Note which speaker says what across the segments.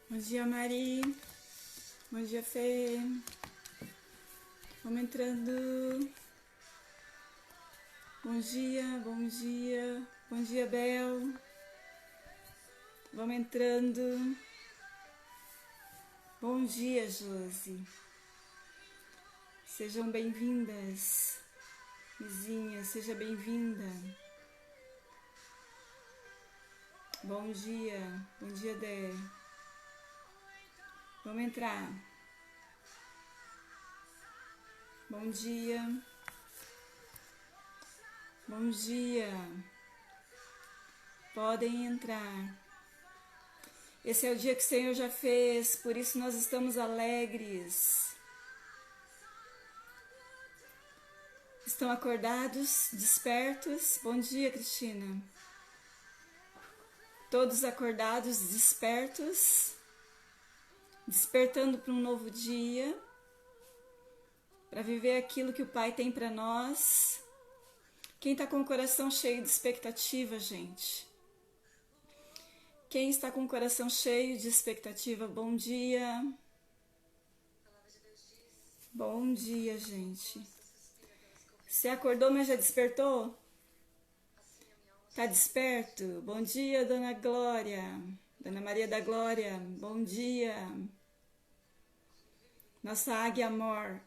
Speaker 1: Bom dia, Mari. Bom dia, Fê. Vamos entrando. Bom dia, bom dia. Bom dia, Bel. Vamos entrando. Bom dia, Josi. Sejam bem-vindas. Vizinha, seja bem-vinda. Bom dia, Dé. Vamos entrar. Bom dia. Bom dia. Podem entrar. Esse é o dia que o Senhor já fez, por isso nós estamos alegres. Estão acordados, despertos? Bom dia, Cristina. Todos acordados, despertos, despertando para um novo dia, para viver aquilo que o Pai tem para nós. Quem está com o coração cheio de expectativa, gente? Quem está com o coração cheio de expectativa, bom dia. Bom dia, gente. Você acordou, mas já despertou? Tá desperto? Bom dia, Dona Glória. Dona Maria da Glória, bom dia. Nossa águia amor.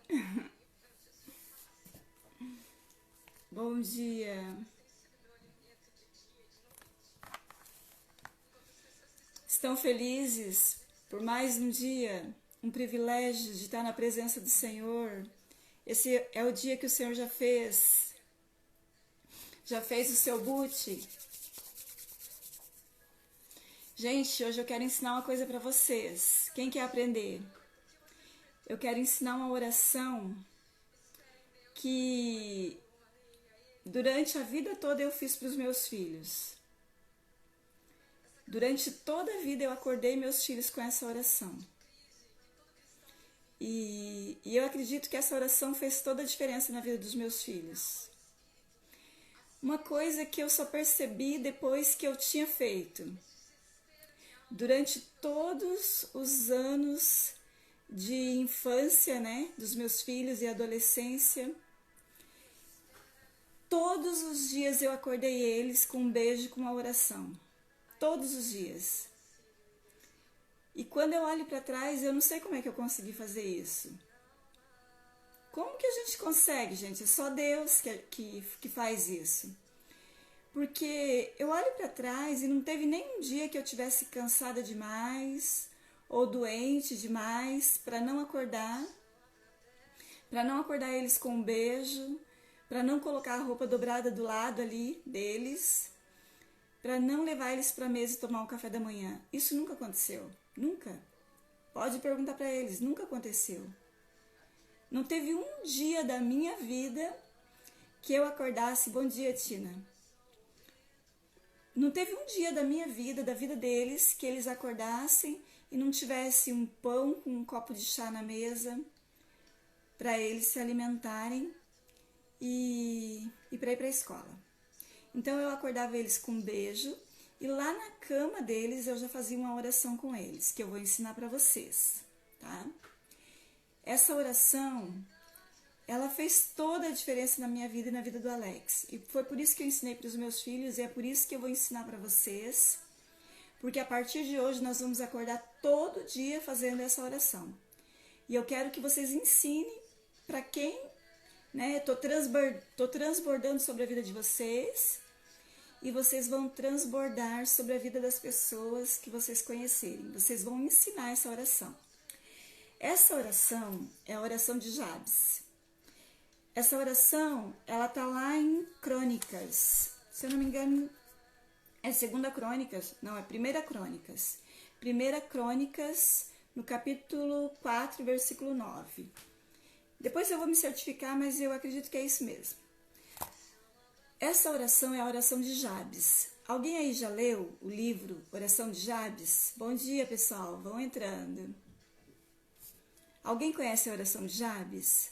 Speaker 1: Bom dia. Estão felizes por mais um dia? Um privilégio de estar na presença do Senhor. Esse é o dia que o Senhor já fez. Já fez o seu boot? Gente, hoje eu quero ensinar uma coisa para vocês. Quem quer aprender? Eu quero ensinar uma oração que durante a vida toda eu fiz para os meus filhos. Durante toda a vida eu acordei meus filhos com essa oração. E eu acredito que essa oração fez toda a diferença na vida dos meus filhos. Uma coisa que eu só percebi depois que eu tinha feito. Durante todos os anos de infância, né, dos meus filhos e adolescência, todos os dias eu acordei eles com um beijo, com uma oração. Todos os dias. E quando eu olho para trás, eu não sei como é que eu consegui fazer isso. Como que a gente consegue, gente? É só Deus que faz isso. Porque eu olho para trás e não teve nenhum dia que eu tivesse cansada demais ou doente demais para não acordar eles com um beijo, para não colocar a roupa dobrada do lado ali deles, para não levar eles para a mesa e tomar um café da manhã. Isso nunca aconteceu. Nunca. Pode perguntar para eles. Nunca aconteceu. Não teve um dia da minha vida que eu acordasse, bom dia, Tina. Não teve um dia da minha vida, da vida deles, que eles acordassem e não tivesse um pão com um copo de chá na mesa para eles se alimentarem e para ir para a escola. Então eu acordava eles com um beijo e lá na cama deles eu já fazia uma oração com eles, que eu vou ensinar para vocês, tá? Essa oração, ela fez toda a diferença na minha vida e na vida do Alex. E foi por isso que eu ensinei para os meus filhos e é por isso que eu vou ensinar para vocês. Porque a partir de hoje nós vamos acordar todo dia fazendo essa oração. E eu quero que vocês ensinem para quem, né? Tô transbordando sobre a vida de vocês. E vocês vão transbordar sobre a vida das pessoas que vocês conhecerem. Vocês vão ensinar essa oração. Essa oração é a oração de Jabes. Essa oração, ela tá lá em Crônicas. Se eu não me engano, é 2 Crônicas. Não, é 1 Crônicas. 1 Crônicas, no capítulo 4, versículo 9. Depois eu vou me certificar, mas eu acredito que é isso mesmo. Essa oração é a oração de Jabes. Alguém aí já leu o livro Oração de Jabes? Bom dia, pessoal. Vão entrando. Alguém conhece a oração de Jabes?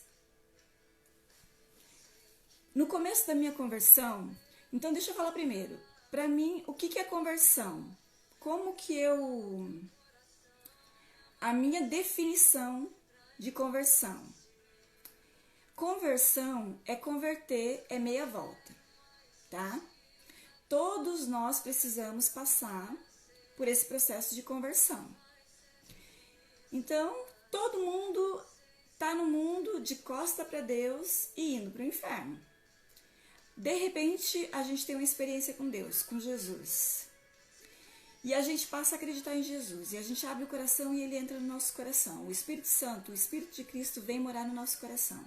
Speaker 1: No começo da minha conversão, então deixa eu falar primeiro. Para mim, o que é conversão? Como que eu a minha definição de conversão. Conversão é converter, é meia volta, tá? Todos nós precisamos passar por esse processo de conversão. Então, todo mundo está no mundo de costa para Deus e indo para o inferno. De repente, a gente tem uma experiência com Deus, com Jesus. E a gente passa a acreditar em Jesus. E a gente abre o coração e ele entra no nosso coração. O Espírito Santo, o Espírito de Cristo vem morar no nosso coração.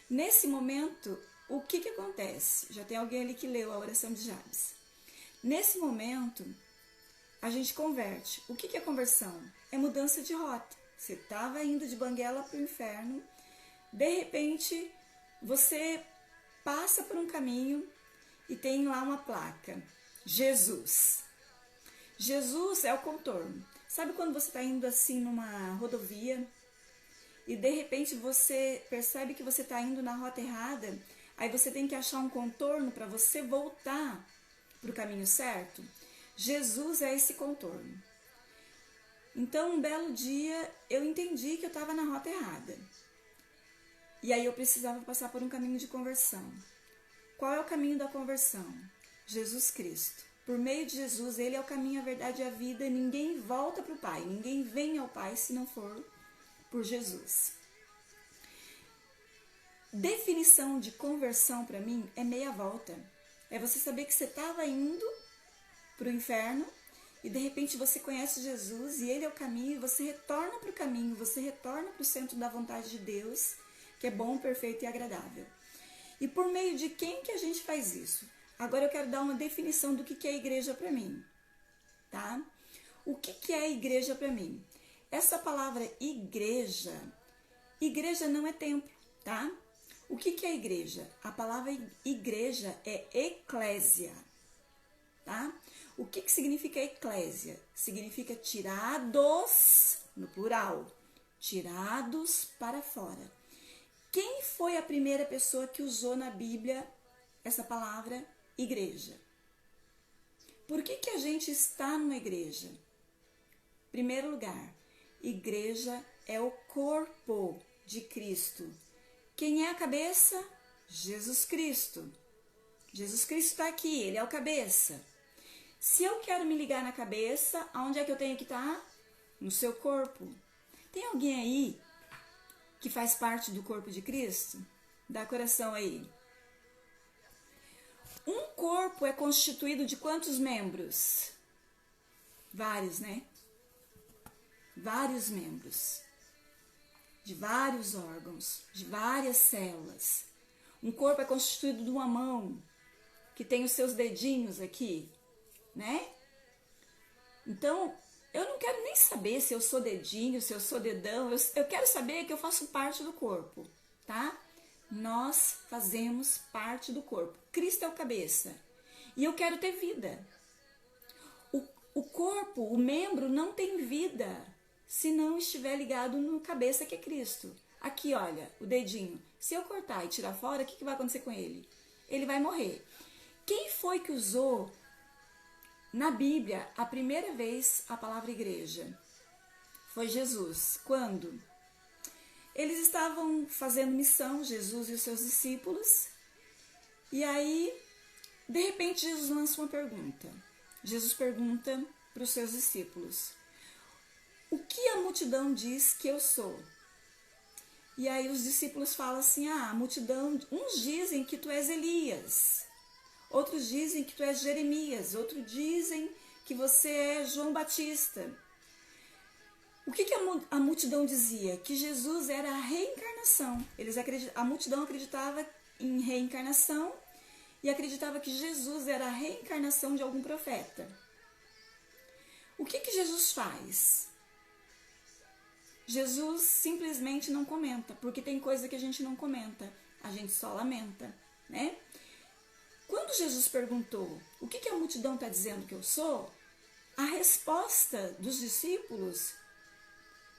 Speaker 1: Nesse momento, o que acontece? Já tem alguém ali que leu a oração de Jabes. Nesse momento, a gente converte. O que é conversão? É mudança de rota. Você estava indo de Banguela para o inferno. De repente, você passa por um caminho e tem lá uma placa. Jesus. Jesus é o contorno. Sabe quando você está indo assim numa rodovia e de repente você percebe que você está indo na rota errada? Aí você tem que achar um contorno para você voltar para o caminho certo? Jesus é esse contorno. Então, um belo dia, eu entendi que eu estava na rota errada. E aí eu precisava passar por um caminho de conversão. Qual é o caminho da conversão? Jesus Cristo. Por meio de Jesus, ele é o caminho, a verdade e a vida. Ninguém volta para o Pai, ninguém vem ao Pai se não for por Jesus. Definição de conversão para mim é meia volta. É você saber que você estava indo para o inferno e de repente você conhece Jesus e ele é o caminho e você retorna para o caminho, você retorna para o centro da vontade de Deus, que é bom, perfeito e agradável. E por meio de quem que a gente faz isso? Agora eu quero dar uma definição do que é igreja para mim, tá? O que é igreja para mim? Essa palavra igreja não é templo, tá? O que é igreja? A palavra igreja é eclésia, tá? O que significa eclésia? Significa tirados, no plural, tirados para fora. Quem foi a primeira pessoa que usou na Bíblia essa palavra igreja? Por que a gente está numa igreja? Primeiro lugar, igreja é o corpo de Cristo. Quem é a cabeça? Jesus Cristo. Jesus Cristo está aqui, ele é o cabeça. Se eu quero me ligar na cabeça, aonde é que eu tenho que estar? No seu corpo. Tem alguém aí que faz parte do corpo de Cristo? Dá coração aí. Um corpo é constituído de quantos membros? Vários, né? Vários membros. De vários órgãos, de várias células. Um corpo é constituído de uma mão, que tem os seus dedinhos aqui, né? Então, eu não quero nem saber se eu sou dedinho, se eu sou dedão, eu quero saber que eu faço parte do corpo, tá? Nós fazemos parte do corpo. Cristo é o cabeça. E eu quero ter vida. O corpo, o membro, não tem vida se não estiver ligado no cabeça que é Cristo. Aqui, olha, o dedinho. Se eu cortar e tirar fora, o que vai acontecer com ele? Ele vai morrer. Quem foi que usou na Bíblia a primeira vez a palavra igreja? Foi Jesus. Quando? Eles estavam fazendo missão, Jesus e os seus discípulos. E aí, de repente, Jesus lança uma pergunta. Jesus pergunta para os seus discípulos: o que a multidão diz que eu sou? E aí os discípulos falam assim: a multidão, uns dizem que tu és Elias, outros dizem que tu és Jeremias, outros dizem que você é João Batista. O que a multidão dizia? Que Jesus era a reencarnação. A multidão acreditava em reencarnação e acreditava que Jesus era a reencarnação de algum profeta. O que Jesus faz? Jesus simplesmente não comenta, porque tem coisa que a gente não comenta, a gente só lamenta, né? Quando Jesus perguntou o que a multidão está dizendo que eu sou, a resposta dos discípulos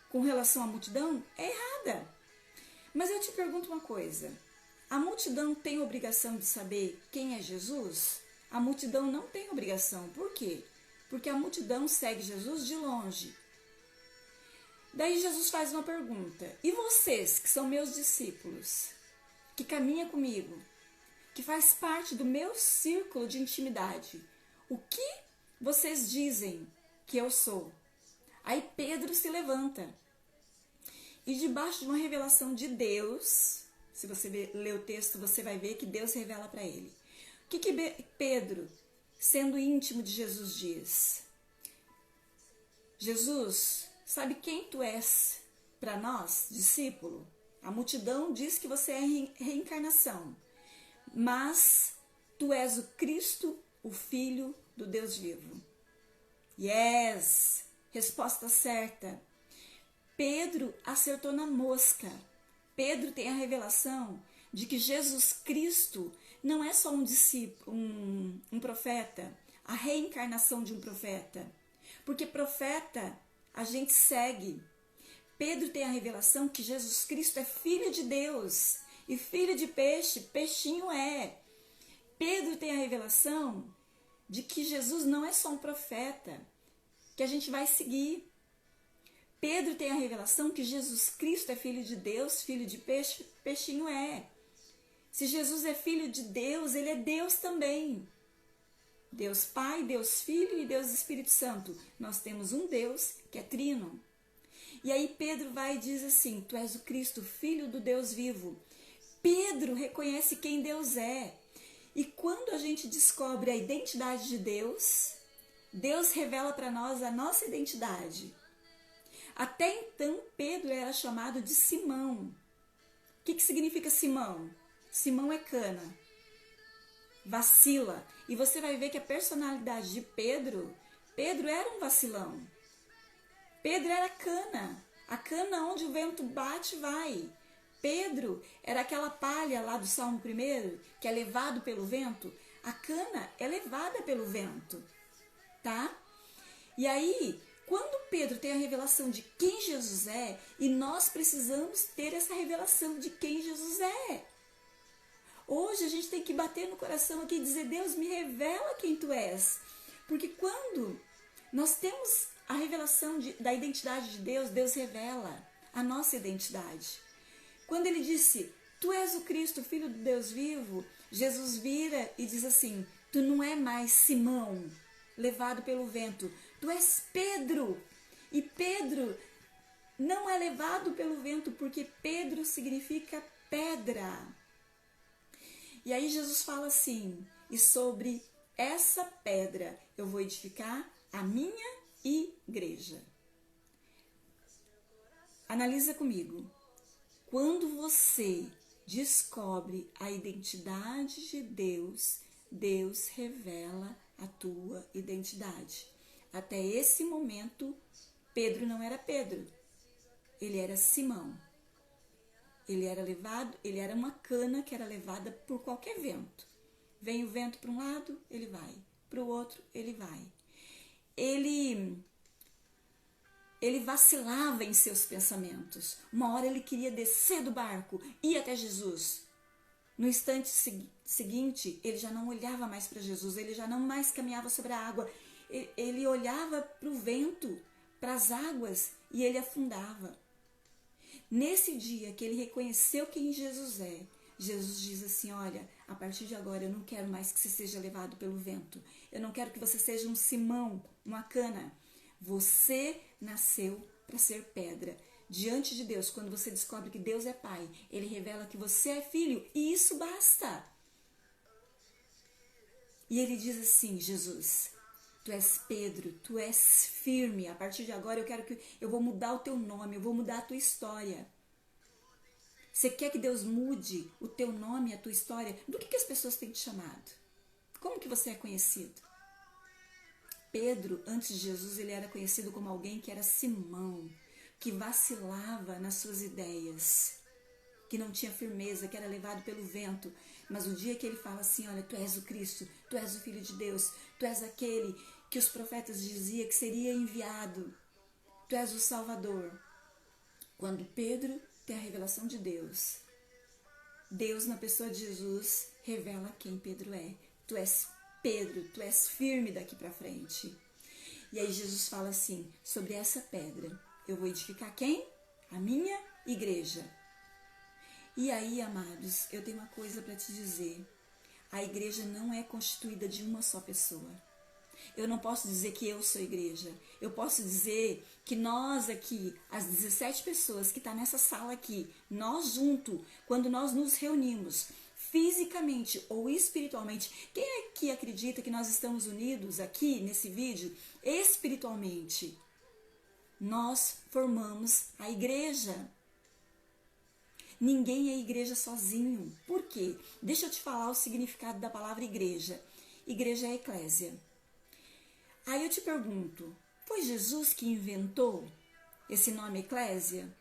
Speaker 1: com relação à multidão é errada. Mas eu te pergunto uma coisa: a multidão tem obrigação de saber quem é Jesus? A multidão não tem obrigação. Por quê? Porque a multidão segue Jesus de longe. Daí Jesus faz uma pergunta: e vocês, que são meus discípulos, que caminham comigo, que faz parte do meu círculo de intimidade, o que vocês dizem que eu sou? Aí Pedro se levanta e, debaixo de uma revelação de Deus, se você ler o texto, você vai ver que Deus revela para ele. O que Pedro, sendo íntimo de Jesus, diz? Jesus, sabe quem tu és para nós, discípulo? A multidão diz que você é reencarnação, mas tu és o Cristo, o Filho do Deus vivo. Yes! Resposta certa. Pedro acertou na mosca. Pedro tem a revelação de que Jesus Cristo não é só um discípulo, um profeta, a reencarnação de um profeta. Porque profeta a gente segue. Pedro tem a revelação que Jesus Cristo é filho de Deus. E filho de peixe, peixinho é. Pedro tem a revelação de que Jesus não é só um profeta, que a gente vai seguir. Pedro tem a revelação que Jesus Cristo é filho de Deus, filho de peixe, peixinho é. Se Jesus é filho de Deus, ele é Deus também. Deus Pai, Deus Filho e Deus Espírito Santo. Nós temos um Deus que é trino. E aí Pedro vai e diz assim: tu és o Cristo, filho do Deus vivo. Pedro reconhece quem Deus é. E quando a gente descobre a identidade de Deus, Deus revela para nós a nossa identidade. Até então, Pedro era chamado de Simão. O que significa Simão? Simão é cana, vacila. E você vai ver que a personalidade de Pedro era um vacilão. Pedro era cana. A cana onde o vento bate, vai. Pedro era aquela palha lá do Salmo 1, que é levado pelo vento. A cana é levada pelo vento, tá? E aí, quando Pedro tem a revelação de quem Jesus é, e nós precisamos ter essa revelação de quem Jesus é. Hoje a gente tem que bater no coração aqui e dizer: Deus, me revela quem tu és. Porque quando nós temos a revelação da identidade de Deus, Deus revela a nossa identidade. Quando ele disse: tu és o Cristo, filho do Deus vivo, Jesus vira e diz assim: tu não é mais Simão, levado pelo vento, tu és Pedro. E Pedro não é levado pelo vento, porque Pedro significa pedra. E aí Jesus fala assim: e sobre essa pedra eu vou edificar a minha igreja. Analisa comigo. Quando você descobre a identidade de Deus, Deus revela a tua identidade. Até esse momento, Pedro não era Pedro, ele era Simão. Ele era uma cana que era levada por qualquer vento. Vem o vento para um lado, ele vai. Para o outro, ele vai. Ele vacilava em seus pensamentos. Uma hora ele queria descer do barco, ir até Jesus. No instante seguinte, ele já não olhava mais para Jesus, ele já não mais caminhava sobre a água. Ele olhava para o vento, para as águas, e ele afundava. Nesse dia que ele reconheceu quem Jesus é, Jesus diz assim: olha, a partir de agora eu não quero mais que você seja levado pelo vento. Eu não quero que você seja um Simão, uma cana. Você nasceu para ser pedra. Diante de Deus, quando você descobre que Deus é Pai, Ele revela que você é filho, e isso basta. E Ele diz assim: Jesus, tu és Pedro, tu és firme. A partir de agora eu vou mudar o teu nome, eu vou mudar a tua história. Você quer que Deus mude o teu nome, a tua história? Do que as pessoas têm te chamado? Como que você é conhecido? Pedro, antes de Jesus, ele era conhecido como alguém que era Simão, que vacilava nas suas ideias, que não tinha firmeza, que era levado pelo vento. Mas o dia que ele fala assim: olha, tu és o Cristo, tu és o Filho de Deus, tu és aquele que os profetas diziam que seria enviado, tu és o Salvador. Quando Pedro tem a revelação de Deus, Deus na pessoa de Jesus revela quem Pedro é. Tu és Pedro, tu és firme daqui para frente. E aí Jesus fala assim: sobre essa pedra eu vou edificar quem? A minha igreja. E aí, amados, eu tenho uma coisa para te dizer. A igreja não é constituída de uma só pessoa. Eu não posso dizer que eu sou igreja. Eu posso dizer que nós aqui, as 17 pessoas que estão nessa sala aqui, nós juntos, quando nós nos reunimos, fisicamente ou espiritualmente, quem é que acredita que nós estamos unidos aqui nesse vídeo espiritualmente? Nós formamos a igreja. Ninguém é igreja sozinho. Por quê? Deixa eu te falar o significado da palavra igreja. Igreja é eclésia. Aí eu te pergunto, foi Jesus que inventou esse nome eclésia?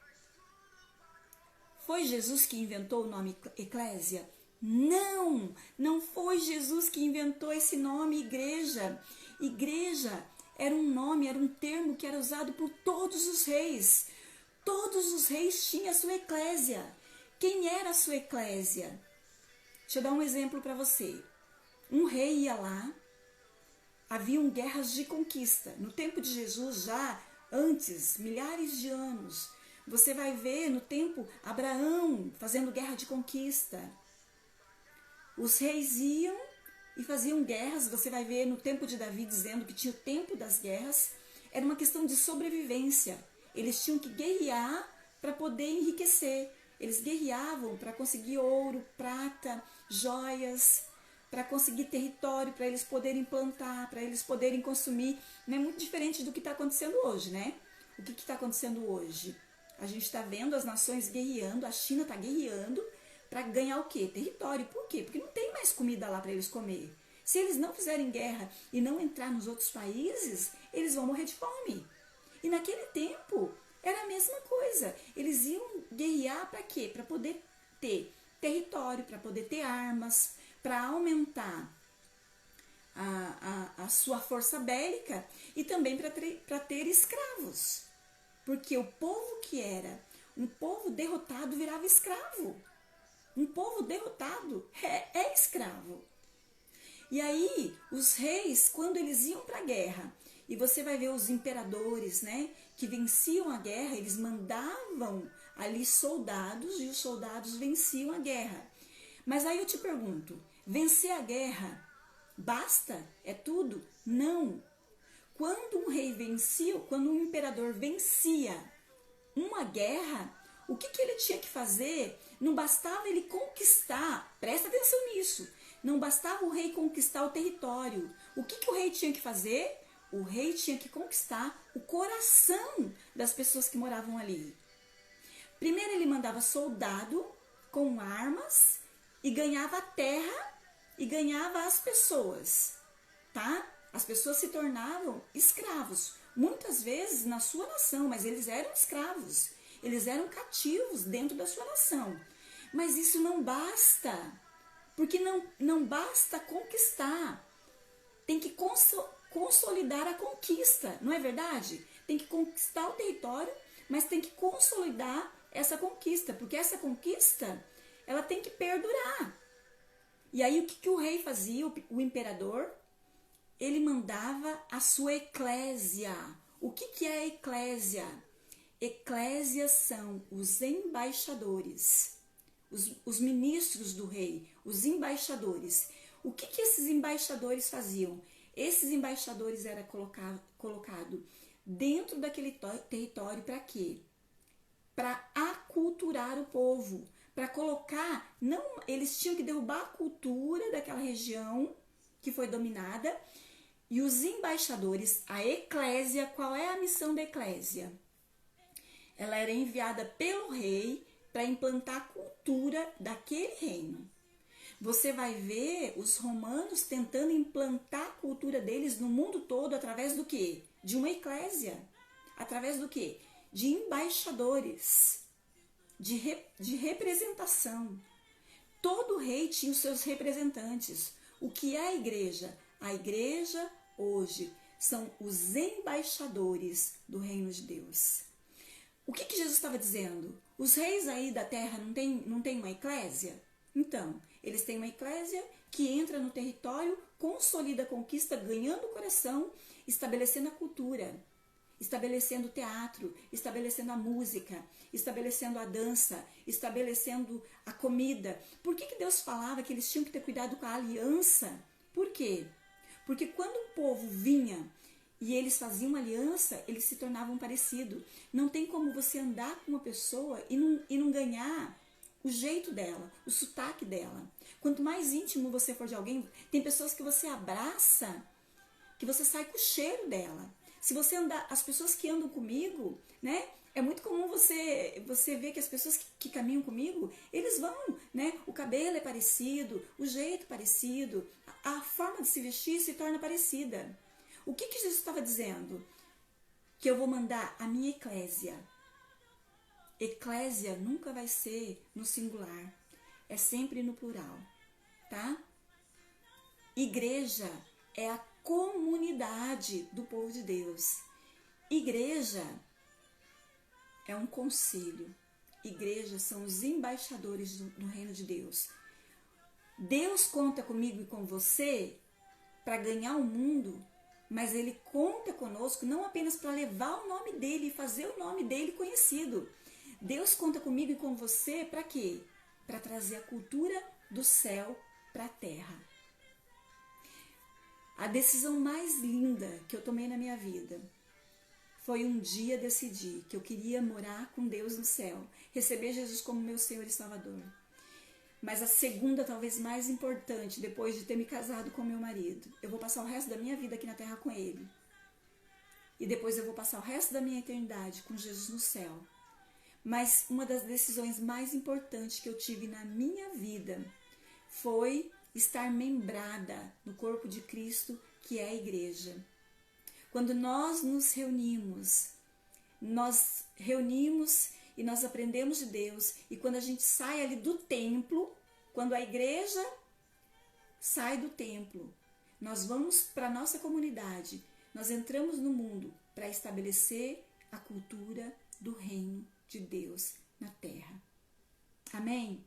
Speaker 1: Foi Jesus que inventou o nome eclésia? Não, não foi Jesus que inventou esse nome igreja. Igreja era um nome, era um termo que era usado por todos os reis. Todos os reis tinham a sua eclésia. Quem era a sua eclésia? Deixa eu dar um exemplo para você. Um rei ia lá, haviam guerras de conquista. No tempo de Jesus, já antes, milhares de anos, você vai ver no tempo Abraão fazendo guerra de conquista. Os reis iam e faziam guerras. Você vai ver no tempo de Davi dizendo que tinha o tempo das guerras. Era uma questão de sobrevivência. Eles tinham que guerrear para poder enriquecer. Eles guerreavam para conseguir ouro, prata, joias, para conseguir território, para eles poderem plantar, para eles poderem consumir. Não é muito diferente do que está acontecendo hoje, né? O que está acontecendo hoje? A gente está vendo as nações guerreando, a China está guerreando para ganhar o quê? Território. Por quê? Porque não tem mais comida lá para eles comer. Se eles não fizerem guerra e não entrar nos outros países, eles vão morrer de fome. E naquele tempo era a mesma coisa. Eles iam guerrear para quê? Para poder ter território, para poder ter armas, para aumentar a sua força bélica e também para ter escravos. Porque o povo que era um povo derrotado virava escravo. Um povo derrotado é escravo. E aí, os reis, quando eles iam para a guerra, e você vai ver os imperadores, né, que venciam a guerra, eles mandavam ali soldados e os soldados venciam a guerra. Mas aí eu te pergunto, vencer a guerra basta? É tudo? Não. Quando um rei vencia, quando um imperador vencia uma guerra, o que ele tinha que fazer? Não bastava ele conquistar, presta atenção nisso, não bastava o rei conquistar o território. O que o rei tinha que fazer? O rei tinha que conquistar o coração das pessoas que moravam ali. Primeiro ele mandava soldado com armas e ganhava a terra e ganhava as pessoas, tá? As pessoas se tornavam escravos, muitas vezes na sua nação, mas eles eram escravos, eles eram cativos dentro da sua nação. Mas isso não basta, porque não basta conquistar, tem que consolidar a conquista, não é verdade? Tem que conquistar o território, mas tem que consolidar essa conquista, porque essa conquista, ela tem que perdurar. E aí o que o rei fazia, o imperador? Ele mandava a sua eclésia. O que é a eclésia? Eclésias são os embaixadores, os ministros do rei, os embaixadores. O que esses embaixadores faziam? Esses embaixadores eram colocados dentro daquele território para quê? Para aculturar o povo, para colocar, não, eles tinham que derrubar a cultura daquela região que foi dominada. E os embaixadores, a eclésia, qual é a missão da eclésia? Ela era enviada pelo rei para implantar a cultura daquele reino. Você vai ver os romanos tentando implantar a cultura deles no mundo todo através do quê? De uma eclésia. Através do quê? De embaixadores, de representação. Todo rei tinha os seus representantes. O que é a igreja? A igreja hoje são os embaixadores do reino de Deus. O que Jesus estava dizendo? Os reis aí da terra não tem uma eclésia? Então, eles têm uma eclésia que entra no território, consolida a conquista, ganhando o coração, estabelecendo a cultura. estabelecendo o teatro, estabelecendo a música, estabelecendo a dança, estabelecendo a comida. Por que Deus falava que eles tinham que ter cuidado com a aliança? Por quê? Porque quando o povo vinha e eles faziam aliança, eles se tornavam parecidos. Não tem como você andar com uma pessoa e não ganhar o jeito dela, o sotaque dela. Quanto mais íntimo você for de alguém, tem pessoas que você abraça, que você sai com o cheiro dela. Se você andar, as pessoas que andam comigo, né? É muito comum você ver que as pessoas que caminham comigo, eles vão, né? O cabelo é parecido, o jeito parecido, a forma de se vestir se torna parecida. O que Jesus estava dizendo? Que eu vou mandar a minha eclésia. Eclésia nunca vai ser no singular, é sempre no plural, tá? Igreja é a comunidade do povo de Deus. Igreja é um conselho. Igreja são os embaixadores do reino de Deus. Deus conta comigo e com você para ganhar o mundo, mas Ele conta conosco não apenas para levar o nome dEle e fazer o nome dEle conhecido. Deus conta comigo e com você para quê? Para trazer a cultura do céu para a terra. A decisão mais linda que eu tomei na minha vida foi um dia decidir que eu queria morar com Deus no céu, receber Jesus como meu Senhor e Salvador. Mas a segunda, talvez mais importante, depois de ter me casado com meu marido, eu vou passar o resto da minha vida aqui na terra com Ele. E depois eu vou passar o resto da minha eternidade com Jesus no céu. Mas uma das decisões mais importantes que eu tive na minha vida foi estar membrada no corpo de Cristo, que é a igreja. Quando nós nos reunimos e nós aprendemos de Deus, e quando a gente sai ali do templo, quando a igreja sai do templo, nós vamos para a nossa comunidade, nós entramos no mundo para estabelecer a cultura do reino de Deus na terra. Amém?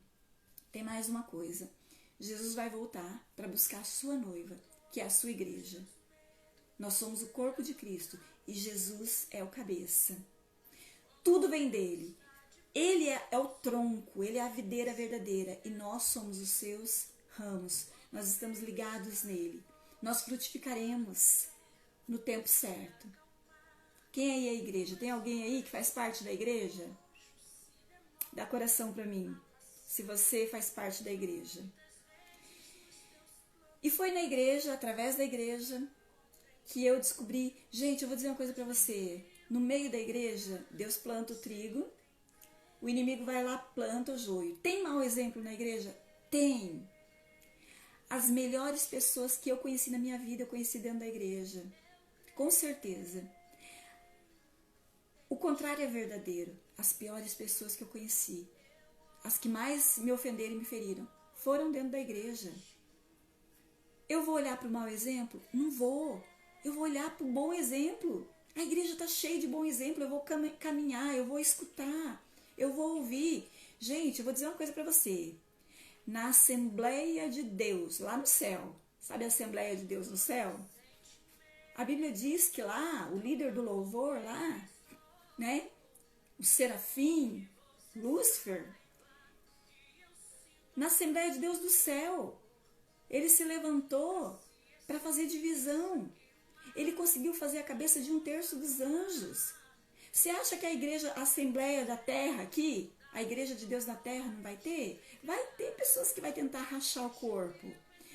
Speaker 1: Tem mais uma coisa. Jesus vai voltar para buscar a sua noiva, que é a sua igreja. Nós somos o corpo de Cristo e Jesus é o cabeça. Tudo vem dele. Ele é o tronco, ele é a videira verdadeira e nós somos os seus ramos. Nós estamos ligados nele. Nós frutificaremos no tempo certo. Quem aí é a igreja? Tem alguém aí que faz parte da igreja? Dá coração para mim, se você faz parte da igreja. E foi na igreja, através da igreja, que eu descobri... Gente, eu vou dizer uma coisa para você. No meio da igreja, Deus planta o trigo, o inimigo vai lá, planta o joio. Tem mau exemplo na igreja? Tem. As melhores pessoas que eu conheci na minha vida, eu conheci dentro da igreja. Com certeza. O contrário é verdadeiro. As piores pessoas que eu conheci, as que mais me ofenderam e me feriram, foram dentro da igreja. Eu vou olhar para o mau exemplo? Não vou. Eu vou olhar para o bom exemplo. A igreja está cheia de bom exemplo. Eu vou caminhar, eu vou escutar, eu vou ouvir. Gente, eu vou dizer uma coisa para você. Na Assembleia de Deus, lá no céu, sabe a Assembleia de Deus no céu? A Bíblia diz que lá, o líder do louvor lá, né? O serafim, Lúcifer, na Assembleia de Deus do céu, ele se levantou para fazer divisão. Ele conseguiu fazer a cabeça de 1/3 dos anjos. Você acha que a igreja, a Assembleia da Terra aqui, a igreja de Deus na Terra não vai ter? Vai ter pessoas que vão tentar rachar o corpo.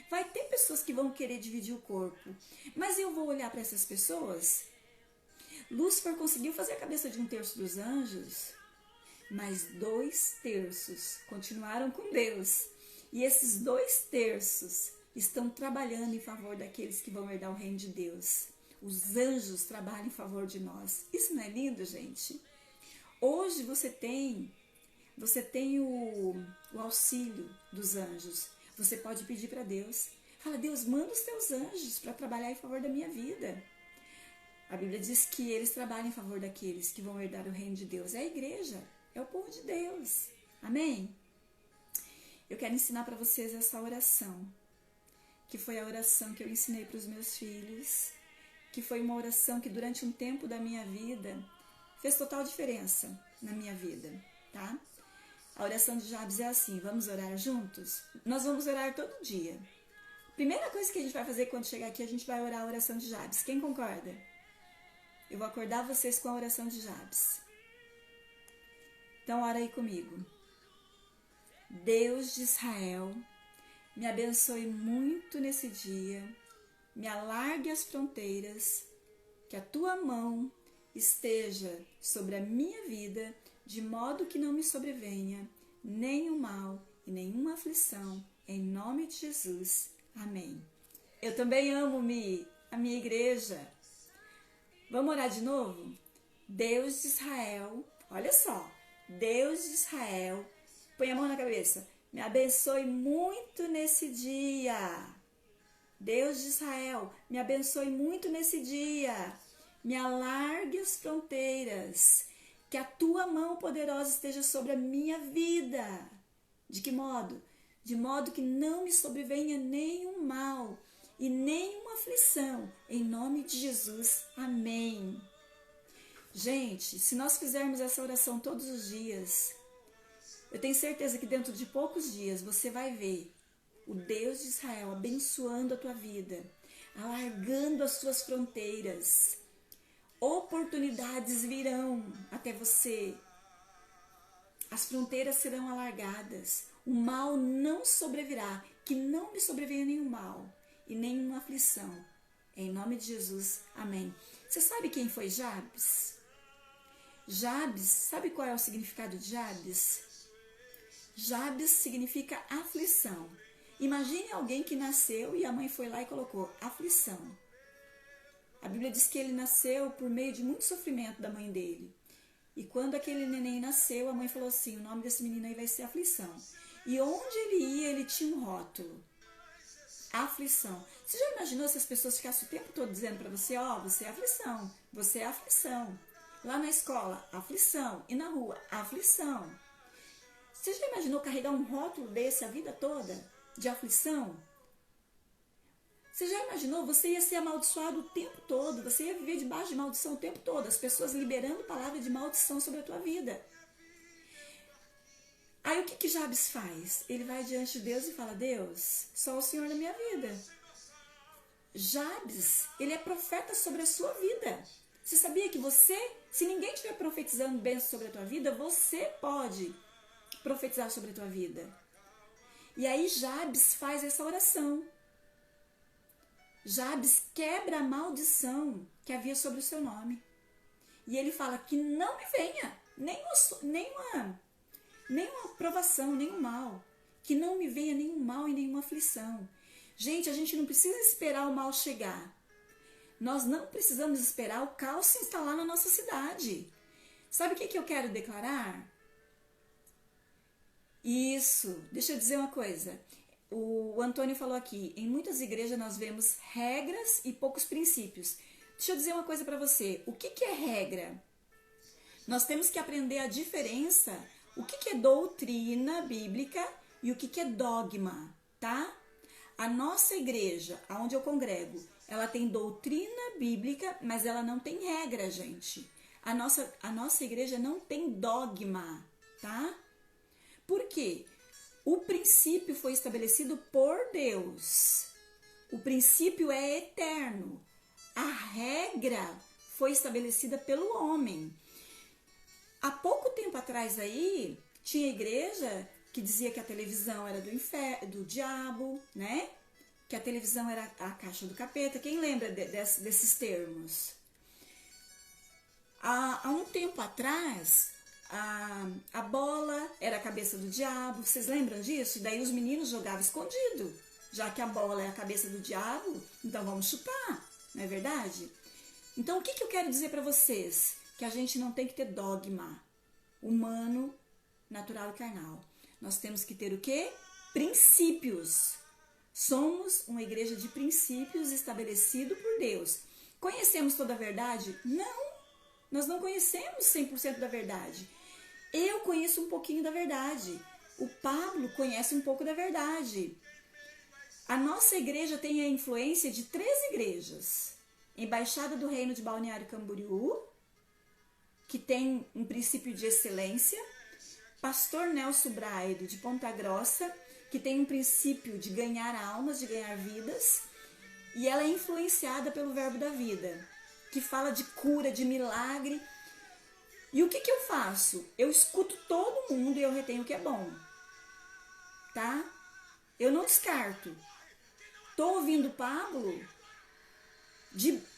Speaker 1: Vai ter pessoas que vão querer dividir o corpo. Mas eu vou olhar para essas pessoas. Lúcifer conseguiu fazer a cabeça de 1/3 dos anjos, mas 2/3 continuaram com Deus. E esses 2/3 estão trabalhando em favor daqueles que vão herdar o reino de Deus. Os anjos trabalham em favor de nós. Isso não é lindo, gente? Hoje você tem o auxílio dos anjos. Você pode pedir para Deus. Fala, Deus, manda os teus anjos para trabalhar em favor da minha vida. A Bíblia diz que eles trabalham em favor daqueles que vão herdar o reino de Deus. É a igreja, é o povo de Deus. Amém? Eu quero ensinar para vocês essa oração, que foi a oração que eu ensinei para os meus filhos que foi uma oração que durante um tempo da minha vida fez total diferença na minha vida, tá? A oração de Jabes é assim, vamos orar juntos? Nós vamos orar todo dia. Primeira coisa que a gente vai fazer quando chegar aqui, a gente vai orar a oração de Jabes. Quem concorda? Eu vou acordar vocês com a oração de Jabes. Então, ora aí comigo. Deus de Israel, me abençoe muito nesse dia, me alargue as fronteiras, que a tua mão esteja sobre a minha vida, de modo que não me sobrevenha nenhum mal e nenhuma aflição, em nome de Jesus. Amém. Eu também amo a minha igreja. Vamos orar de novo? Deus de Israel, olha só, Deus de Israel, põe a mão na cabeça, me abençoe muito nesse dia. Deus de Israel, me abençoe muito nesse dia. Me alargue as fronteiras, que a tua mão poderosa esteja sobre a minha vida. De que modo? De modo que não me sobrevenha nenhum mal e nenhuma aflição, em nome de Jesus. Amém. Gente, se nós fizermos essa oração todos os dias, eu tenho certeza que dentro de poucos dias você vai ver o Deus de Israel abençoando a tua vida, alargando as suas fronteiras. Oportunidades virão até você. As fronteiras serão alargadas. O mal não sobrevirá. Que não me sobrevenha nenhum mal e nenhuma aflição. Em nome de Jesus. Amém. Você sabe quem foi Jabes? Jabes, sabe qual é o significado de Jabes? Jabes significa aflição. Imagine alguém que nasceu e a mãe foi lá e colocou aflição. A Bíblia diz que ele nasceu por meio de muito sofrimento da mãe dele. E quando aquele neném nasceu, a mãe falou assim, o nome desse menino aí vai ser aflição. E onde ele ia, ele tinha um rótulo. Aflição. Você já imaginou se as pessoas ficassem o tempo todo dizendo para você, ó, você é aflição, você é aflição. Lá na escola, aflição. E na rua, aflição. Você já imaginou carregar um rótulo desse a vida toda? De aflição? Você já imaginou? Você ia ser amaldiçoado o tempo todo. Você ia viver debaixo de maldição o tempo todo. As pessoas liberando palavra de maldição sobre a tua vida. Aí o que Jabes faz? Ele vai diante de Deus e fala, Deus, só o Senhor na minha vida. Jabes, ele é profeta sobre a sua vida. Você sabia que você, se ninguém estiver profetizando bênçãos sobre a tua vida, você pode profetizar sobre a tua vida. E aí Jabes faz essa oração. Jabes quebra a maldição que havia sobre o seu nome. E ele fala que não me venha nenhuma provação, nenhum mal. Que não me venha nenhum mal e nenhuma aflição. Gente, a gente não precisa esperar o mal chegar. Nós não precisamos esperar o caos se instalar na nossa cidade. Sabe o que eu quero declarar? Isso, deixa eu dizer uma coisa. O Antônio falou aqui, em muitas igrejas nós vemos regras e poucos princípios. Deixa eu dizer uma coisa para você. O que é regra? Nós temos que aprender a diferença. O que é doutrina bíblica e o que é dogma, tá? A nossa igreja, onde eu congrego, ela tem doutrina bíblica, mas ela não tem regra, gente. A nossa igreja não tem dogma, tá? Por quê? O princípio foi estabelecido por Deus. O princípio é eterno. A regra foi estabelecida pelo homem. Há pouco tempo atrás aí, tinha igreja que dizia que a televisão era do inferno, do diabo, né? Que a televisão era a caixa do capeta. Quem lembra desses termos? Há um tempo atrás, a bola era a cabeça do diabo. Vocês lembram disso? E daí os meninos jogavam escondido. Já que a bola é a cabeça do diabo, então vamos chutar, não é verdade? Então o que eu quero dizer para vocês? Que a gente não tem que ter dogma humano, natural e carnal. Nós temos que ter o quê? Princípios. Somos uma igreja de princípios estabelecido por Deus. Conhecemos toda a verdade? Não. Nós não conhecemos 100% da verdade. Eu conheço um pouquinho da verdade. O Pablo conhece um pouco da verdade. A nossa igreja tem a influência de 3 igrejas. Embaixada do Reino de Balneário Camboriú, que tem um princípio de excelência. Pastor Nelson Braide, de Ponta Grossa, que tem um princípio de ganhar almas, de ganhar vidas. E ela é influenciada pelo Verbo da Vida, que fala de cura, de milagre. E o que eu faço? Eu escuto todo mundo e eu retenho o que é bom, tá? Eu não descarto. Tô ouvindo Pablo,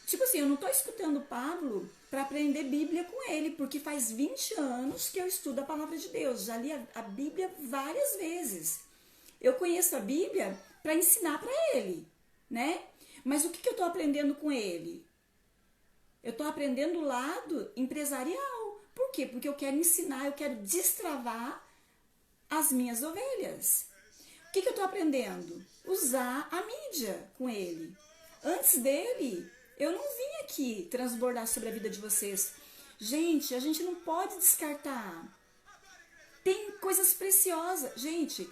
Speaker 1: tipo assim, eu não tô escutando Pablo para aprender Bíblia com ele, porque faz 20 anos que eu estudo a palavra de Deus, já li a Bíblia várias vezes. Eu conheço a Bíblia para ensinar para ele, né? Mas o que eu tô aprendendo com ele? Eu tô aprendendo o lado empresarial. Por quê? Porque eu quero ensinar, eu quero destravar as minhas ovelhas. O que eu estou aprendendo? Usar a mídia com ele. Antes dele, eu não vim aqui transbordar sobre a vida de vocês. Gente, a gente não pode descartar. Tem coisas preciosas. Gente,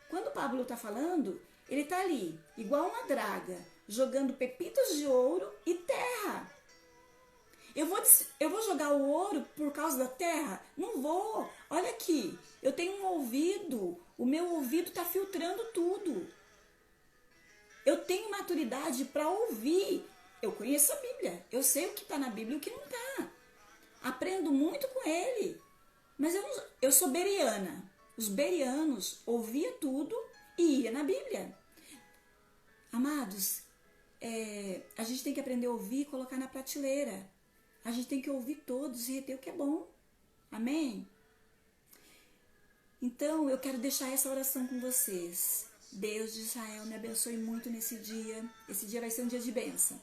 Speaker 1: quando o Pablo está falando, ele está ali, igual uma draga, jogando pepitas de ouro e terra. Eu vou jogar o ouro por causa da terra? Não vou. Olha aqui, eu tenho um ouvido, o meu ouvido está filtrando tudo. Eu tenho maturidade para ouvir. Eu conheço a Bíblia, eu sei o que está na Bíblia e o que não está. Aprendo muito com ele. Mas eu sou beriana. Os berianos ouviam tudo e ia na Bíblia. Amados, a gente tem que aprender a ouvir e colocar na prateleira. A gente tem que ouvir todos e reter o que é bom. Amém? Então, eu quero deixar essa oração com vocês. Deus de Israel, me abençoe muito nesse dia. Esse dia vai ser um dia de bênção.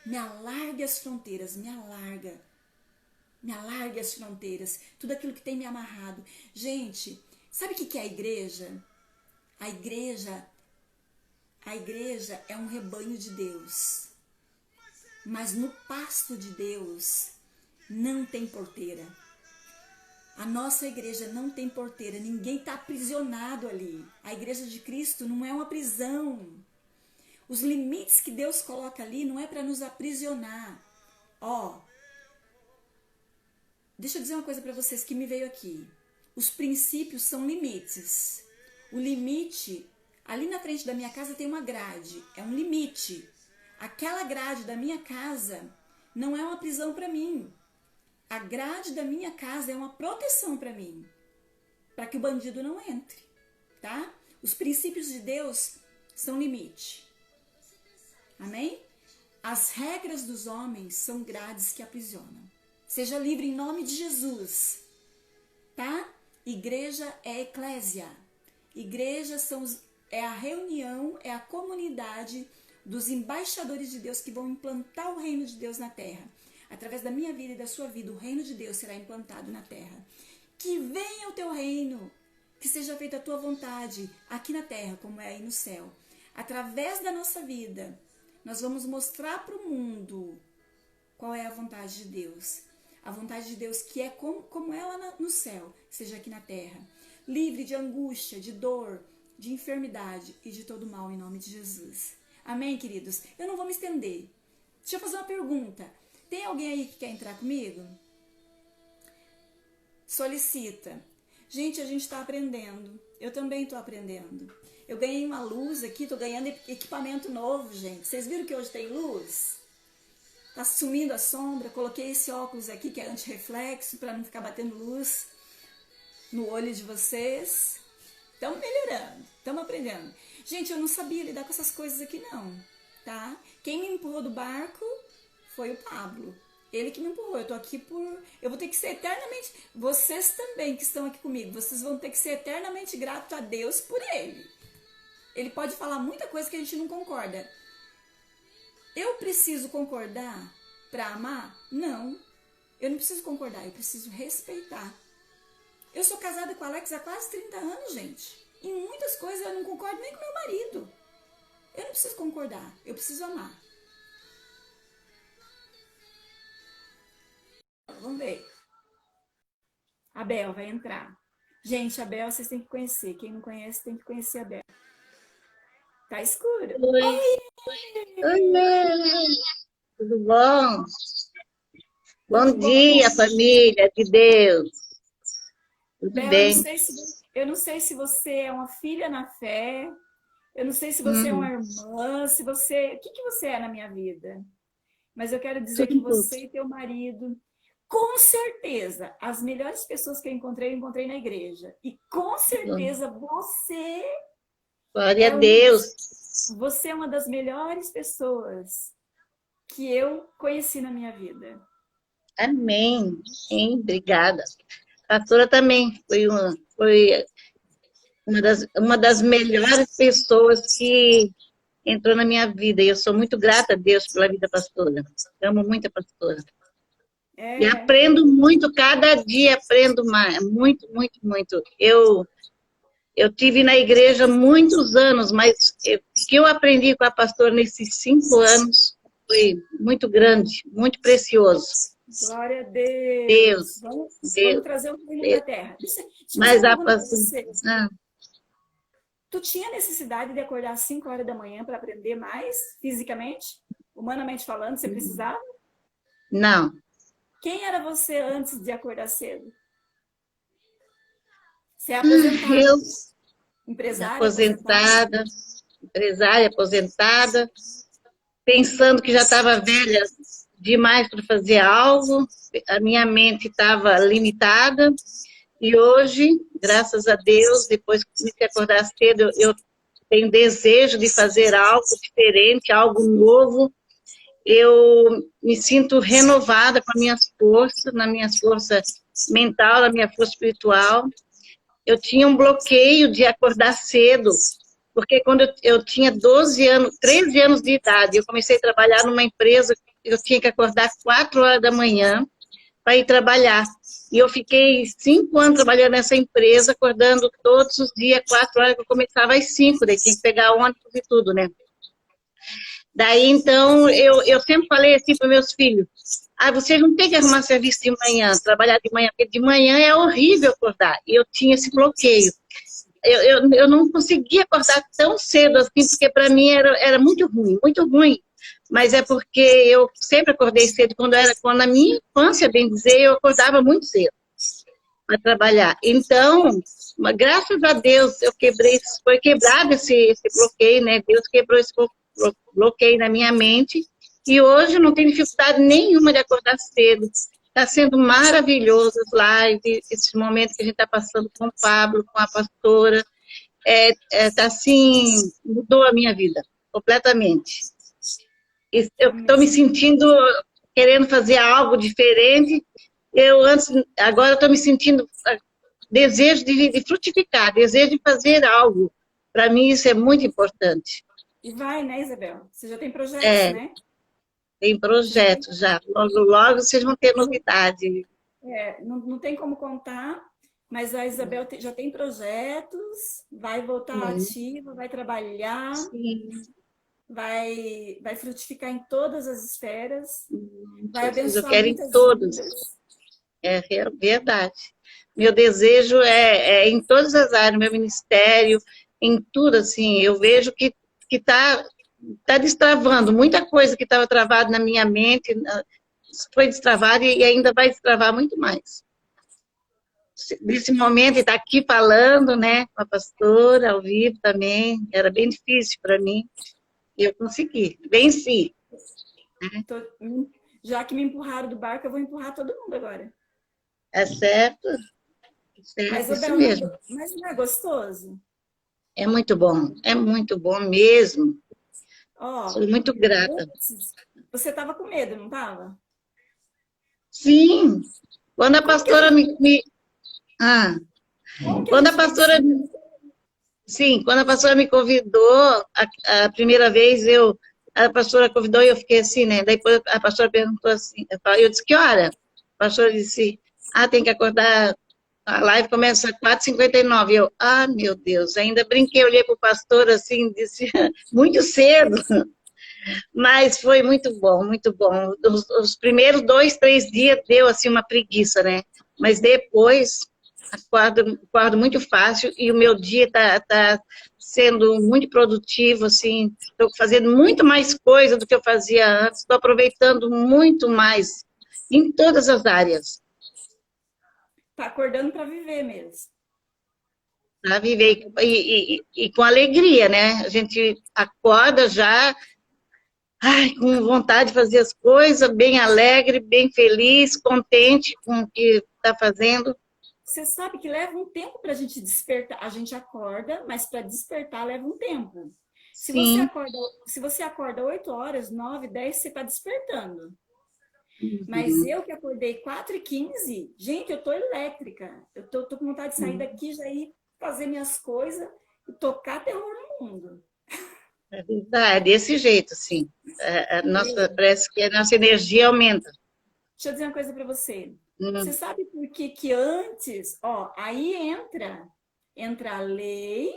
Speaker 1: Me alargue as fronteiras, me alarga. Me alargue as fronteiras. Tudo aquilo que tem me amarrado. Gente, sabe o que é a igreja? A igreja é um rebanho de Deus. Mas no pasto de Deus não tem porteira. A nossa igreja não tem porteira. Ninguém está aprisionado ali. A igreja de Cristo não é uma prisão. Os limites que Deus coloca ali não é para nos aprisionar. Deixa eu dizer uma coisa para vocês que me veio aqui. Os princípios são limites. O limite, ali na frente da minha casa tem uma grade. É um limite. Aquela grade da minha casa não é uma prisão para mim. A grade da minha casa é uma proteção para mim, para que o bandido não entre, tá? Os princípios de Deus são limite. Amém? As regras dos homens são grades que aprisionam. Seja livre em nome de Jesus, tá? Igreja é eclésia. Igreja é a reunião, é a comunidade dos embaixadores de Deus que vão implantar o reino de Deus na terra. Através da minha vida e da sua vida, o reino de Deus será implantado na terra. Que venha o teu reino, que seja feita a tua vontade, aqui na terra, como é aí no céu. Através da nossa vida, nós vamos mostrar para o mundo qual é a vontade de Deus. A vontade de Deus que é como ela no céu, seja aqui na terra. Livre de angústia, de dor, de enfermidade e de todo mal, em nome de Jesus. Amém, queridos? Eu não vou me estender. Deixa eu fazer uma pergunta. Tem alguém aí que quer entrar comigo? Solicita. Gente, a gente está aprendendo. Eu também estou aprendendo. Eu ganhei uma luz aqui, estou ganhando equipamento novo, gente. Vocês viram que hoje tem luz? Tá sumindo a sombra. Coloquei esse óculos aqui que é anti-reflexo para não ficar batendo luz no olho de vocês. Estamos melhorando, estamos aprendendo. Gente, eu não sabia lidar com essas coisas aqui não, tá? Quem me empurrou do barco foi o Pablo. Ele que me empurrou. Eu tô aqui eu vou ter que ser eternamente... Vocês também que estão aqui comigo, vocês vão ter que ser eternamente gratos a Deus por ele. Ele pode falar muita coisa que a gente não concorda. Eu preciso concordar para amar? Não. Eu não preciso concordar, eu preciso respeitar. Eu sou casada com o Alex há quase 30 anos, gente. Em muitas coisas eu não concordo nem com meu marido. Eu não preciso concordar, eu preciso amar. Vamos ver. A Bel vai entrar. Gente, a Bel vocês têm que conhecer. Quem não conhece tem que conhecer a Bel. Tá escuro.
Speaker 2: Oi.
Speaker 1: Oi!
Speaker 2: Oi, mãe. Tudo bom? Bom
Speaker 1: Tudo
Speaker 2: dia,
Speaker 1: bom?
Speaker 2: família de Deus. Tudo
Speaker 1: Bel,
Speaker 2: bem?
Speaker 1: eu não sei se você é uma filha na fé, eu não sei se você é uma
Speaker 2: Hum,
Speaker 1: irmã, se você, o que que você é na minha vida? Mas eu quero dizer que
Speaker 2: tudo, tudo.
Speaker 1: você e teu marido, com certeza, as melhores pessoas que eu encontrei na igreja. E com certeza
Speaker 2: Glória a
Speaker 1: é um
Speaker 2: Deus.
Speaker 1: dos, você é uma das melhores pessoas que eu conheci na minha vida.
Speaker 2: Amém. Hein? Obrigada. A pastora também foi uma das melhores pessoas que entrou na minha vida. E eu sou muito grata a Deus pela vida da pastora. Amo muito a pastora. E
Speaker 1: É,
Speaker 2: aprendo muito, cada dia aprendo mais. Muito, muito, muito. Eu tive na igreja muitos anos, mas o que eu aprendi com a pastora nesses 5 anos foi muito grande, muito precioso.
Speaker 1: glória a
Speaker 2: Deus,
Speaker 1: Deus. Vamos
Speaker 2: Deus,
Speaker 1: trazer um reino para
Speaker 2: Deus.
Speaker 1: a terra. Deixa eu fazer
Speaker 2: Mas
Speaker 1: uma
Speaker 2: a
Speaker 1: pergunta para
Speaker 2: pastora...
Speaker 1: você.
Speaker 2: Ah,
Speaker 1: Tu tinha necessidade de acordar às 5 horas da manhã para aprender mais, fisicamente? Humanamente falando, você precisava?
Speaker 2: não,
Speaker 1: Quem era você antes de acordar cedo? Você é aposentada,
Speaker 2: eu,
Speaker 1: empresária aposentada?
Speaker 2: aposentada, empresária aposentada, pensando que já estava velha demais para fazer algo, a minha mente estava limitada. E hoje, graças a Deus, depois que comecei a acordar cedo, eu tenho desejo de fazer algo diferente, algo novo. Eu me sinto renovada com as minhas forças, na minha força mental, na minha força espiritual. Eu tinha um bloqueio de acordar cedo, porque quando eu tinha 12 anos, 13 anos de idade, eu comecei a trabalhar numa empresa, eu tinha que acordar 4 horas da manhã para ir trabalhar. E eu fiquei 5 anos trabalhando nessa empresa, acordando todos os dias, 4 horas, que eu começava às 5, daí tinha que pegar ônibus e tudo, né? Daí, então, eu sempre falei assim para meus filhos, vocês não têm que arrumar serviço de manhã, trabalhar de manhã, porque de manhã é horrível acordar. E eu tinha esse bloqueio. Eu não conseguia acordar tão cedo assim, porque para mim era muito ruim, muito ruim. Mas é porque eu sempre acordei cedo, quando na minha infância, bem dizer, eu acordava muito cedo para trabalhar. Então, graças a Deus, foi quebrado esse bloqueio, né? Deus quebrou esse bloqueio na minha mente, e hoje não tenho dificuldade nenhuma de acordar cedo. Está sendo maravilhoso as lives, esse momento que a gente está passando com o Pablo, com a pastora. Tá assim, mudou a minha vida, completamente. Eu estou me
Speaker 1: Amém.
Speaker 2: sentindo querendo fazer algo diferente. Agora estou me sentindo desejo de frutificar, desejo de fazer algo. Para mim isso é muito importante.
Speaker 1: E vai, né, Isabel? Você já tem projetos,
Speaker 2: É,
Speaker 1: né?
Speaker 2: tem
Speaker 1: Você já tem.
Speaker 2: projetos já. Logo, logo vocês vão ter
Speaker 1: Não,
Speaker 2: novidade.
Speaker 1: não tem como contar, mas a Isabel já tem projetos, vai voltar ativa, vai trabalhar,
Speaker 2: Sim,
Speaker 1: vai frutificar em todas as esferas, vai
Speaker 2: Jesus, eu
Speaker 1: abençoar
Speaker 2: quero em
Speaker 1: muitas
Speaker 2: todos.
Speaker 1: vidas.
Speaker 2: Verdade. Meu desejo é em todas as áreas, meu ministério, em tudo, assim, eu vejo que tá destravando. Muita coisa que estava travada na minha mente foi destravada e ainda vai destravar muito mais. Nesse momento, está aqui falando, né, com a pastora, ao vivo também, era bem difícil para mim, e eu consegui, venci.
Speaker 1: Tô- Já que me empurraram do barco, eu vou empurrar todo mundo agora.
Speaker 2: É certo?
Speaker 1: Mas,
Speaker 2: Certo, isso
Speaker 1: Isabel,
Speaker 2: mesmo.
Speaker 1: mas não é gostoso?
Speaker 2: É muito bom mesmo.
Speaker 1: Ó,
Speaker 2: Sou muito grata.
Speaker 1: antes, você tava com medo, não tava?
Speaker 2: Sim, quando a
Speaker 1: Como que a
Speaker 2: pastora
Speaker 1: gente,
Speaker 2: ah,
Speaker 1: como que a
Speaker 2: quando a
Speaker 1: gente
Speaker 2: pastora,
Speaker 1: vencia?
Speaker 2: sim, quando a pastora me convidou, a primeira vez a pastora convidou e eu fiquei assim, né? Daí depois a pastora perguntou assim, eu disse, que hora? A pastora disse, tem que acordar, a live começa às 4h59. Eu, meu Deus, ainda brinquei, olhei para o pastor assim, disse, muito cedo. Mas foi muito bom, muito bom. Os primeiros 2, 3 dias deu assim uma preguiça, né? Mas depois acordo muito fácil e o meu dia tá sendo muito produtivo, assim, estou fazendo muito mais coisa do que eu fazia antes, estou aproveitando muito mais em todas as áreas,
Speaker 1: Tá acordando para viver mesmo.
Speaker 2: para
Speaker 1: Tá
Speaker 2: viver
Speaker 1: acordando.
Speaker 2: e com alegria, né? A gente acorda já, ai, com vontade de fazer as coisas, bem alegre, bem feliz, contente com o que está fazendo.
Speaker 1: Você sabe que leva um tempo para a gente despertar. A gente acorda, mas para despertar leva um tempo. Se você
Speaker 2: Sim.
Speaker 1: acorda, se você acorda 8 horas, 9, 10, você está despertando. Mas
Speaker 2: Uhum.
Speaker 1: eu que acordei 4h15, gente, eu tô elétrica. Eu tô com vontade de sair daqui, já ir fazer minhas coisas e tocar terror no mundo.
Speaker 2: É desse jeito, sim. Nossa, parece que a nossa energia aumenta.
Speaker 1: Deixa eu dizer uma coisa para você. Você
Speaker 2: Hum,
Speaker 1: sabe por que que antes, ó, aí entra a lei,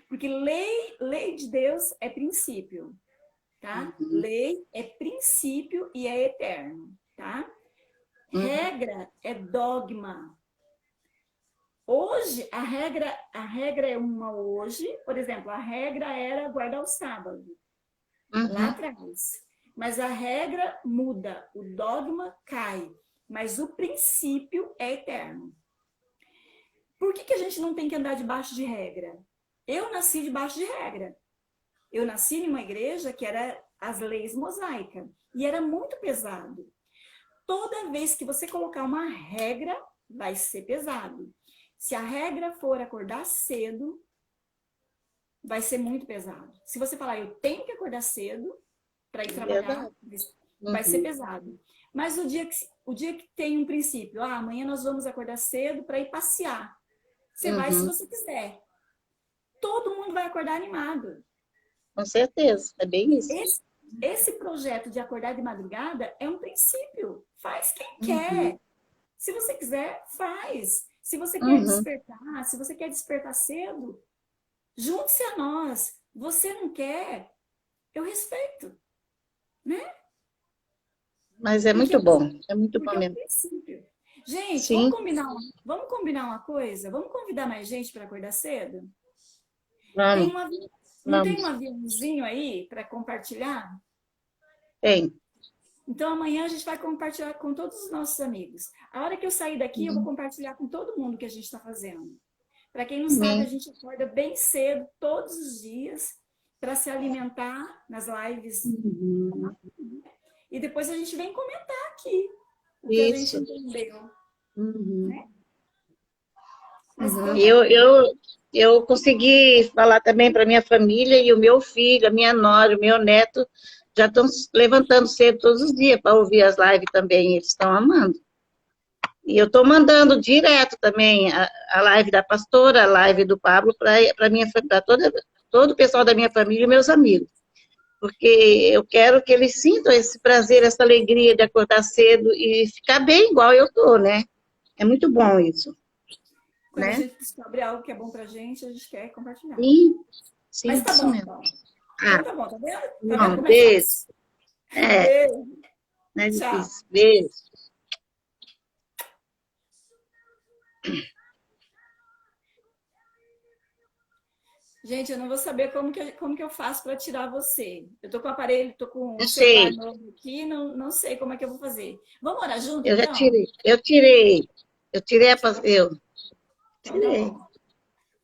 Speaker 1: porque lei de Deus é princípio, tá?
Speaker 2: uhum,
Speaker 1: Lei é princípio e é eterno, tá?
Speaker 2: uhum,
Speaker 1: Regra é dogma. Hoje a regra é uma hoje, por exemplo, a regra era guardar o sábado lá
Speaker 2: uhum.
Speaker 1: atrás. Mas a regra muda, o dogma cai, mas o princípio é eterno. Por que, que a gente não tem que andar debaixo de regra? Eu nasci debaixo de regra. Eu nasci em uma igreja que era as leis mosaicas e era muito pesado. Toda vez que você colocar uma regra, vai ser pesado. Se a regra for acordar cedo, vai ser muito pesado. Se você falar, eu tenho que acordar cedo para ir trabalhar,
Speaker 2: Verdade.
Speaker 1: vai ser
Speaker 2: Uhum,
Speaker 1: pesado. Mas o dia que tem um princípio, amanhã nós vamos acordar cedo para ir passear. Você vai se
Speaker 2: uhum.
Speaker 1: você quiser. Todo mundo vai acordar animado.
Speaker 2: Com certeza, é bem isso.
Speaker 1: Esse projeto de acordar de madrugada é um princípio. Faz quem
Speaker 2: Uhum,
Speaker 1: quer. Se você quiser, faz. Se você quer
Speaker 2: uhum.
Speaker 1: despertar, se você quer despertar cedo, junte-se a nós. Você não quer? Eu respeito, né?
Speaker 2: Mas é
Speaker 1: Porque,
Speaker 2: muito bom, é muito bom
Speaker 1: porque é um
Speaker 2: mesmo.
Speaker 1: princípio. Gente, vamos
Speaker 2: Sim,
Speaker 1: combinar, vamos combinar uma coisa? Vamos convidar mais gente para acordar cedo? Tem
Speaker 2: vamos,
Speaker 1: não tem um
Speaker 2: vamos.
Speaker 1: aviãozinho aí para compartilhar?
Speaker 2: Tem.
Speaker 1: Então amanhã a gente vai compartilhar com todos os nossos amigos. A hora que eu sair daqui, eu vou
Speaker 2: Uhum.
Speaker 1: compartilhar com todo mundo o que a gente está fazendo. Para quem não sabe, a
Speaker 2: Amém.
Speaker 1: gente acorda bem cedo, todos os dias, para se alimentar nas lives.
Speaker 2: Uhum.
Speaker 1: E depois a gente vem comentar aqui o que a gente
Speaker 2: Isso.
Speaker 1: entendeu,
Speaker 2: Uhum.
Speaker 1: né? Mas
Speaker 2: Uhum.
Speaker 1: então
Speaker 2: E
Speaker 1: tá bom.
Speaker 2: eu consegui falar também para minha família e o meu filho, a minha nora, o meu neto já estão se levantando cedo todos os dias para ouvir as lives também, eles estão amando. E eu estou mandando direto também a live da pastora, a live do Pablo para minha para todo o pessoal da minha família e meus amigos. Porque eu quero que eles sintam esse prazer, essa alegria de acordar cedo e ficar bem igual eu tô, né? É muito bom isso,
Speaker 1: Quando a
Speaker 2: né?
Speaker 1: gente descobre algo que é bom pra gente, a gente quer compartilhar.
Speaker 2: Sim,
Speaker 1: Mas
Speaker 2: sim,
Speaker 1: tá
Speaker 2: isso
Speaker 1: bom,
Speaker 2: mesmo.
Speaker 1: então.
Speaker 2: Ah,
Speaker 1: Então tá bom, tá vendo? Tá vendo
Speaker 2: não,
Speaker 1: como é
Speaker 2: beijo.
Speaker 1: fácil?
Speaker 2: É,
Speaker 1: Beijo,
Speaker 2: não é
Speaker 1: tchau.
Speaker 2: difícil. Beijo.
Speaker 1: Gente, eu não vou saber como que eu faço para tirar você. Eu tô com o aparelho, tô com o celular
Speaker 2: Achei.
Speaker 1: novo aqui, não sei como é que eu vou fazer. Vamos orar junto,
Speaker 2: Eu já
Speaker 1: então?
Speaker 2: tirei. Eu tirei. Eu tirei a
Speaker 1: Tirou?
Speaker 2: eu
Speaker 1: Então tá
Speaker 2: tirei.
Speaker 1: bom.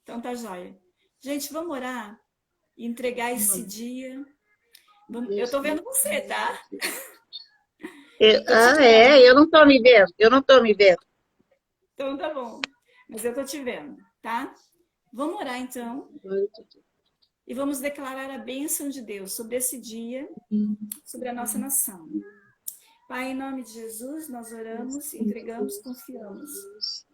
Speaker 1: Então tá jóia. Gente, vamos orar e entregar esse
Speaker 2: Hum,
Speaker 1: dia. Eu
Speaker 2: Deus,
Speaker 1: tô vendo você, tá? Tô te vendo.
Speaker 2: eu não estou me vendo. Eu não estou me vendo.
Speaker 1: Então tá bom. Mas eu tô te vendo, tá? Vamos orar então e vamos declarar a bênção de Deus sobre esse dia, sobre a nossa nação. Pai, em nome de Jesus, nós oramos, entregamos, confiamos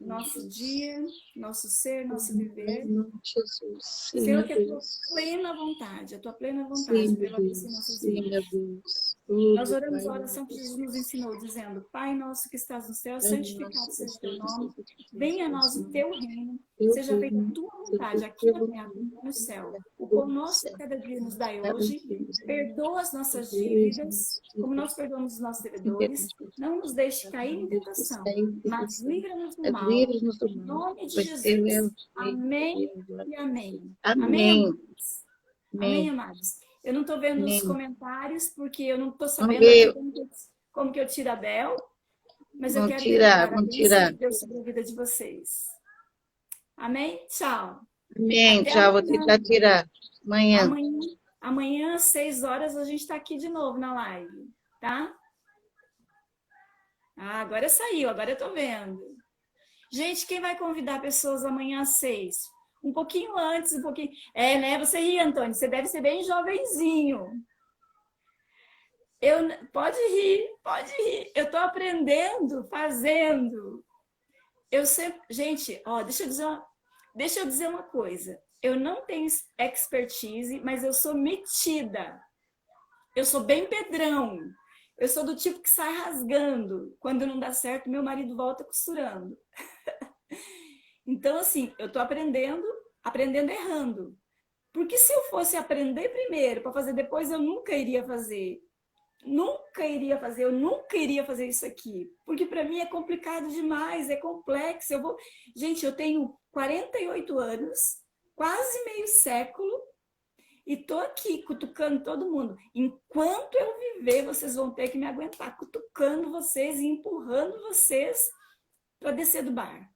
Speaker 1: nosso dia, nosso ser, nosso viver.
Speaker 2: Jesus. Sim,
Speaker 1: Senhor,
Speaker 2: meu
Speaker 1: que a tua
Speaker 2: Deus.
Speaker 1: plena vontade, a tua plena
Speaker 2: Sim,
Speaker 1: vontade
Speaker 2: meu
Speaker 1: prevaleça em
Speaker 2: Deus.
Speaker 1: nossas
Speaker 2: Sim, meu
Speaker 1: vidas.
Speaker 2: Deus.
Speaker 1: Nós oramos a oração que Jesus nos ensinou, dizendo: Pai nosso que estás no céu, santificado seja o teu nome, venha a nós o teu reino, seja feita a tua vontade, aqui na terra como no céu. O pão nosso de cada dia nos dai hoje, perdoa as nossas dívidas, como nós perdoamos os nossos devedores, não nos deixe cair em tentação, mas livra-nos do mal. Em nome de Jesus. Amém e amém. Amém, amados. Amém, amados. Eu não estou vendo os comentários, porque eu não estou sabendo como que eu tiro a Bel, mas eu quero tirar a bênção de Deus sobre a vida de vocês. Amém? Tchau.
Speaker 2: Amém, tchau, vou tentar tirar.
Speaker 1: Amanhã, às 6 horas, a gente está aqui de novo na live, tá? Ah, agora saiu, agora eu estou vendo. Gente, quem vai convidar pessoas amanhã às 6? Um pouquinho antes, um pouquinho... É, né? Você ri, Antônio. Você deve ser bem jovenzinho. Pode rir, pode rir. Eu estou aprendendo, fazendo. Gente, ó, deixa eu dizer uma coisa. Eu não tenho expertise, mas eu sou metida. Eu sou bem pedrão. Eu sou do tipo que sai rasgando. Quando não dá certo, meu marido volta costurando. Então, assim, eu estou aprendendo errando. Porque se eu fosse aprender primeiro para fazer depois, eu nunca iria fazer. Eu nunca iria fazer isso aqui. Porque para mim é complicado demais, é complexo. Gente, eu tenho 48 anos, quase meio século, e tô aqui cutucando todo mundo. Enquanto eu viver, vocês vão ter que me aguentar, cutucando vocês e empurrando vocês para descer do barco.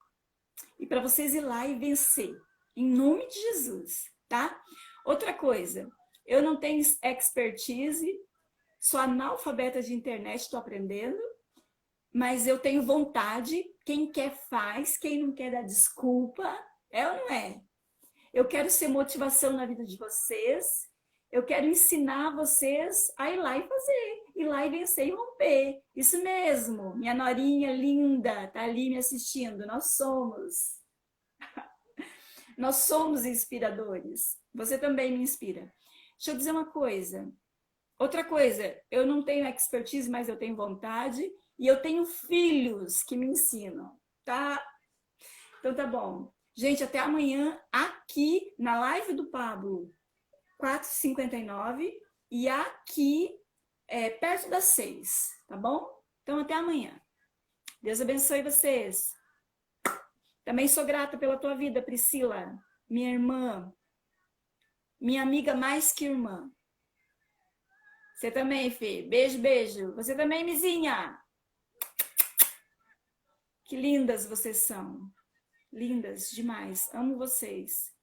Speaker 1: E para vocês ir lá e vencer. Em nome de Jesus, tá? Outra coisa, eu não tenho expertise, sou analfabeta de internet, estou aprendendo, mas eu tenho vontade. Quem quer faz, quem não quer dá desculpa. É ou não é? Eu quero ser motivação na vida de vocês. Eu quero ensinar vocês a ir lá e fazer. Ir lá e vencer e romper. Isso mesmo. Minha norinha linda tá ali me assistindo. Nós somos. Nós somos inspiradores. Você também me inspira. Deixa eu dizer uma coisa. Outra coisa. Eu não tenho expertise, mas eu tenho vontade. E eu tenho filhos que me ensinam. Tá? Então tá bom. Gente, até amanhã aqui na live do Pablo, 4h59, e aqui perto das 6, tá bom? Então até amanhã. Deus abençoe vocês. Também sou grata pela tua vida, Priscila, minha irmã, minha amiga mais que irmã. Você também, Fê. Beijo, beijo. Você também, Mizinha. Que lindas vocês são. Lindas demais, amo vocês.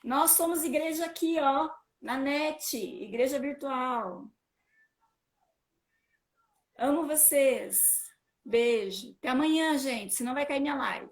Speaker 1: Nós somos igreja aqui, ó, na net, igreja virtual. Amo vocês. Beijo. Até amanhã, gente, senão vai cair minha live.